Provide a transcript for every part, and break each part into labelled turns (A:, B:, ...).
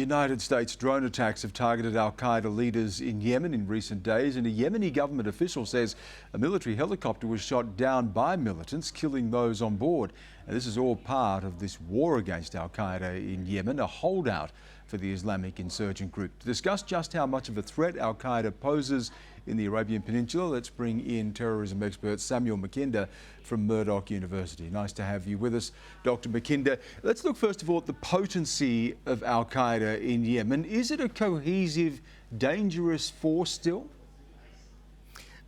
A: United States drone attacks have targeted al-Qaeda leaders in Yemen in recent days, and a Yemeni government official says a military helicopter was shot down by militants, killing those on board. And this is all part of this war against al-Qaeda in Yemen, a holdout for the Islamic insurgent group. To discuss just how much of a threat al-Qaeda poses in the Arabian Peninsula, let's bring in terrorism expert Samuel Makinda from Murdoch University. Nice to have you with us, Dr. Makinda. Let's look first of all at the potency of al-Qaeda in Yemen. Is it a cohesive, dangerous force still?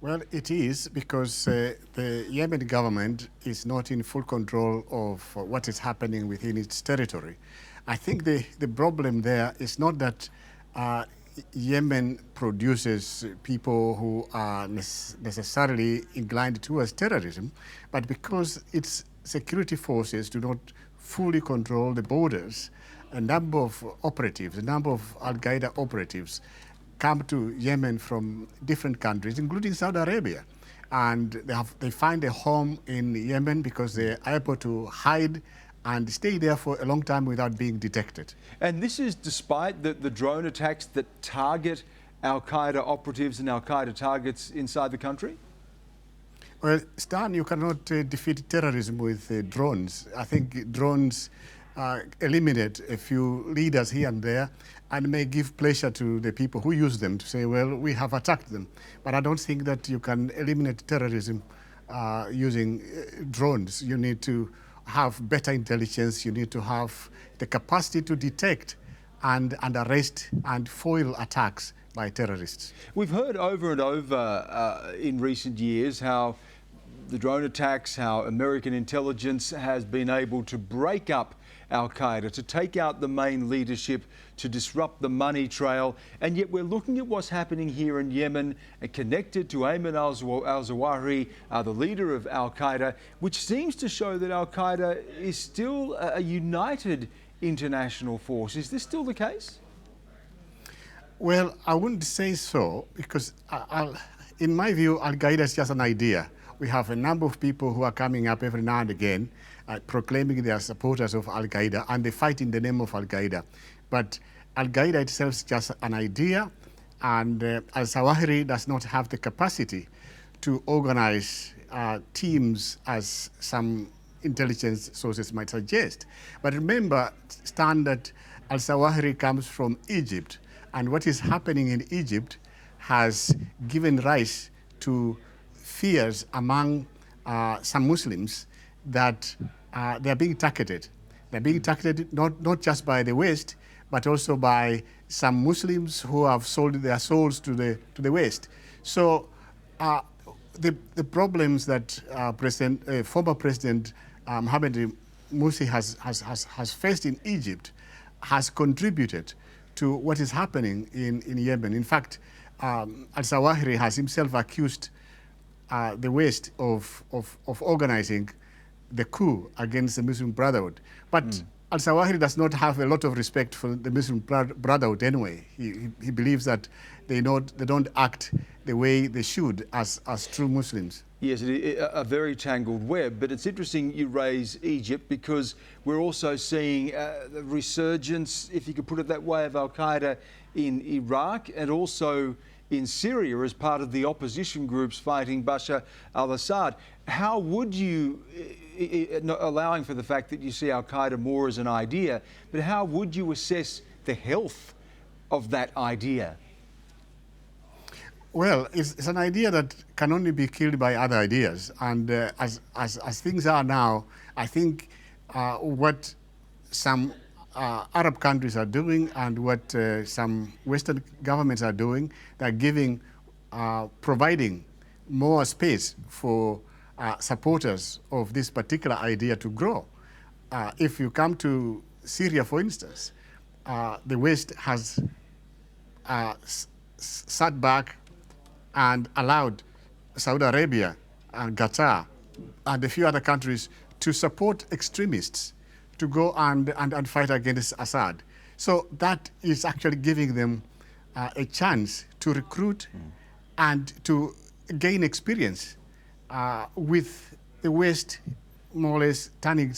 B: Well, it is, because the Yemen government is not in full control of what is happening within its territory. I think the problem there is not that Yemen produces people who are necessarily inclined towards terrorism, but because its security forces do not fully control the borders, a number of operatives, a number of al-Qaeda operatives come to Yemen from different countries, including Saudi Arabia. And they find a home in Yemen because they're able to hide and stay there for a long time without being detected.
A: And this is despite the drone attacks that target al-Qaeda operatives and al-Qaeda targets inside the country?
B: Well, Stan, you cannot defeat terrorism with drones. I think drones eliminate a few leaders here and there and may give pleasure to the people who use them to say, well, we have attacked them. But I don't think that you can eliminate terrorism using drones. You need to have better intelligence. You need to have the capacity to detect and arrest and foil attacks by terrorists.
A: We've heard over and over in recent years how the drone attacks, how American intelligence has been able to break up al-Qaeda, to take out the main leadership, to disrupt the money trail. And yet we're looking at what's happening here in Yemen, connected to Ayman al-Zawahiri, the leader of al-Qaeda, which seems to show that al-Qaeda is still a united international force. Is this still the case?
B: Well, I wouldn't say so, because in my view, al-Qaeda is just an idea. We have a number of people who are coming up every now and again proclaiming they are supporters of al-Qaeda, and they fight in the name of al-Qaeda. But al-Qaeda itself is just an idea, and al-Zawahiri does not have the capacity to organize teams as some intelligence sources might suggest. But remember, Stan, that al-Zawahiri comes from Egypt, and what is happening in Egypt has given rise to fears among some Muslims that they are being targeted. They're being targeted not just by the West, but also by some Muslims who have sold their souls to the West. So the problems that former President Mohamed Morsi has faced in Egypt has contributed to what is happening in Yemen. In fact, al-Zawahiri has himself accused the West of organizing the coup against the Muslim Brotherhood. But al-Zawahiri does not have a lot of respect for the Muslim Brotherhood anyway. He believes that they don't act the way they should as true Muslims.
A: Yes, it is a very tangled web, but it's interesting you raise Egypt, because we're also seeing the resurgence, if you could put it that way, of al-Qaeda in Iraq and also in Syria as part of the opposition groups fighting Bashar al-Assad. How would you, allowing for the fact that you see al-Qaeda more as an idea, but how would you assess the health of that idea?
B: Well, it's an idea that can only be killed by other ideas. And as things are now, I think what some Arab countries are doing and what some Western governments are doing, they're providing more space for supporters of this particular idea to grow. If you come to Syria, for instance, the West has sat back and allowed Saudi Arabia and Qatar and a few other countries to support extremists to go and fight against Assad. So that is actually giving them a chance to recruit and to gain experience with the West more or less turning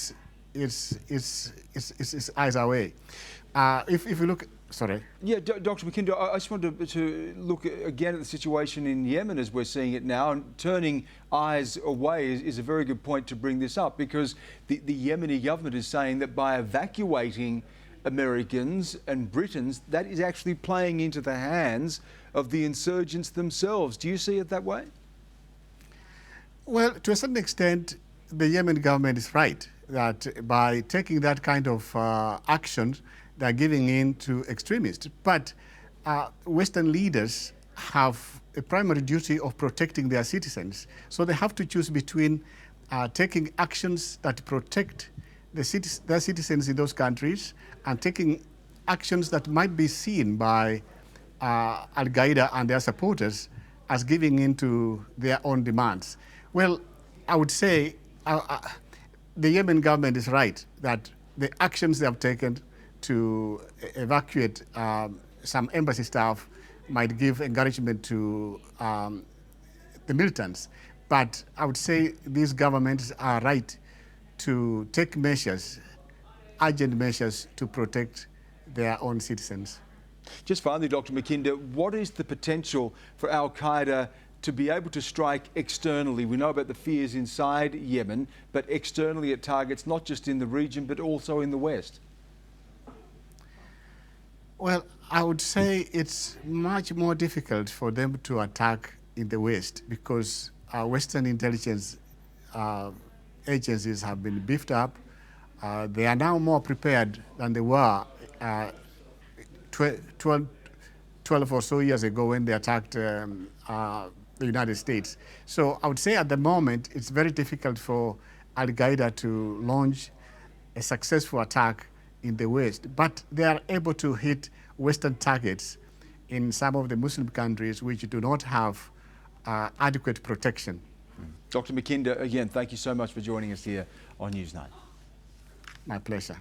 B: its eyes away. If you look Sorry.
A: Yeah, Dr. Makinda, I just wanted to look again at the situation in Yemen as we're seeing it now, and turning eyes away is a very good point to bring this up, because the Yemeni government is saying that by evacuating Americans and Britons, that is actually playing into the hands of the insurgents themselves. Do you see it that way?
B: Well, to a certain extent, the Yemen government is right that by taking that kind of action, they're giving in to extremists. But Western leaders have a primary duty of protecting their citizens. So they have to choose between taking actions that protect their citizens in those countries and taking actions that might be seen by Al-Qaeda and their supporters as giving in to their own demands. Well, I would say the Yemen government is right that the actions they have taken to evacuate some embassy staff might give encouragement to the militants. But I would say these governments are right to take measures, urgent measures, to protect their own citizens.
A: Just finally, Dr. Makinda, what is the potential for Al-Qaeda to be able to strike externally? We know about the fears inside Yemen, but externally it targets not just in the region, but also in the West.
B: Well, I would say it's much more difficult for them to attack in the West because our Western intelligence agencies have been beefed up. They are now more prepared than they were 12 or so years ago when they attacked the United States. So I would say at the moment it's very difficult for Al-Qaeda to launch a successful attack in the West, but they are able to hit Western targets in some of the Muslim countries which do not have adequate protection.
A: Dr. Makinda, again, thank you so much for joining us here on Newsnight.
B: My pleasure.